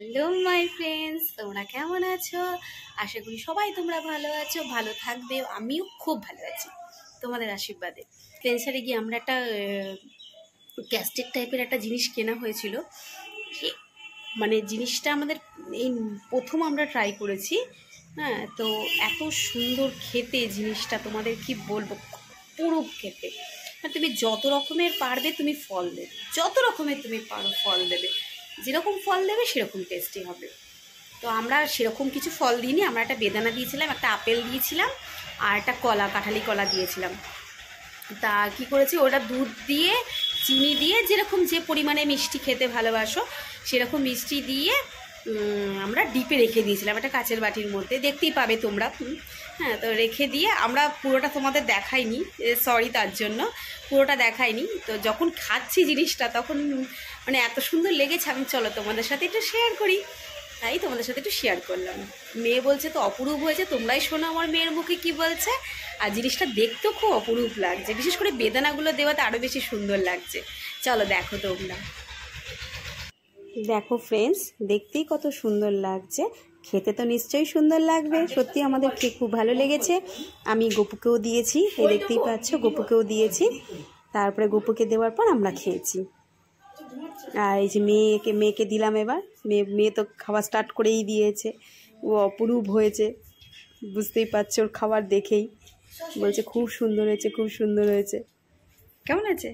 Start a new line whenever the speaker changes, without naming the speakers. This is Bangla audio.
হ্যালো মাই ফ্রেন্ডস, তোমরা কেমন আছো? আশা করি সবাই তোমরা ভালো আছো, ভালো থাকবে। আমিও খুব ভালো আছি তোমাদের আশীর্বাদে। ক্লেন্সারে গিয়ে আমরা একটা গ্যাস্ট্রিক টাইপের একটা জিনিস কেনা হয়েছিল। সে মানে জিনিসটা আমাদের এই প্রথম আমরা ট্রাই করেছি। হ্যাঁ, তো এত সুন্দর খেতে জিনিসটা, তোমাদের কি বলবো, পুরো খেতে। তুমি যত রকমের পারবে তুমি ফল দেবে, যত রকমের তুমি পারো ফল দেবে, যেরকম ফল দেবে সেরকম টেস্টি হবে। তো আমরা সেরকম কিছু ফল দিইনি, আমরা একটা বেদানা দিয়েছিলাম, একটা আপেল দিয়েছিলাম, আর একটা কলা, কাঁঠালি কলা দিয়েছিলাম। তা কি করেছি, ওটা দুধ দিয়ে চিনি দিয়ে যেরকম যে পরিমাণে মিষ্টি খেতে ভালোবাসো সেরকম মিষ্টি দিয়ে আমরা ডিপে রেখে দিয়েছিলাম একটা কাচের বাটির মধ্যে, দেখতেই পাবে তোমরা। হ্যাঁ, তো রেখে দিয়ে আমরা পুরোটা তোমাদের দেখাইনি, সরি তার জন্য, পুরোটা দেখাইনি। তো যখন খাচ্ছি জিনিসটা তখন মানে এত সুন্দর লেগেছে, আমি চলো তোমাদের সাথে একটু শেয়ার করি, তাই তোমাদের সাথে একটু শেয়ার করলাম। মেয়ে বলছে তো অপরূপ হয়েছে, তোমরাই শোনো আমার মেয়ের মুখে কি বলছে। আর জিনিসটা দেখতেও খুব অপরূপ লাগছে, বিশেষ করে বেদানাগুলো দেওয়াতে আরও বেশি সুন্দর লাগছে। চলো দেখো তোমরা। দেখো ফ্রেন্ডস, দেখতেই কত সুন্দর লাগছে, খেতে তো নিশ্চয়ই সুন্দর লাগবে। সত্যি আমাদের খেয়ে খুব ভালো লেগেছে। আমি গপুকেও দিয়েছি, এই দেখতেই পাচ্ছ, গপুকেও দিয়েছি। তারপরে গপুকে দেওয়ার পর আমরা খেয়েছি। আর এই যে মেয়েকে দিলাম এবার। মেয়ে তো খাওয়া স্টার্ট করেই দিয়েছে, ও অপরূপ হয়েছে, বুঝতেই পারছো ওর খাবার দেখেই বলছে খুব সুন্দর হয়েছে, খুব সুন্দর হয়েছে। কেমন আছে?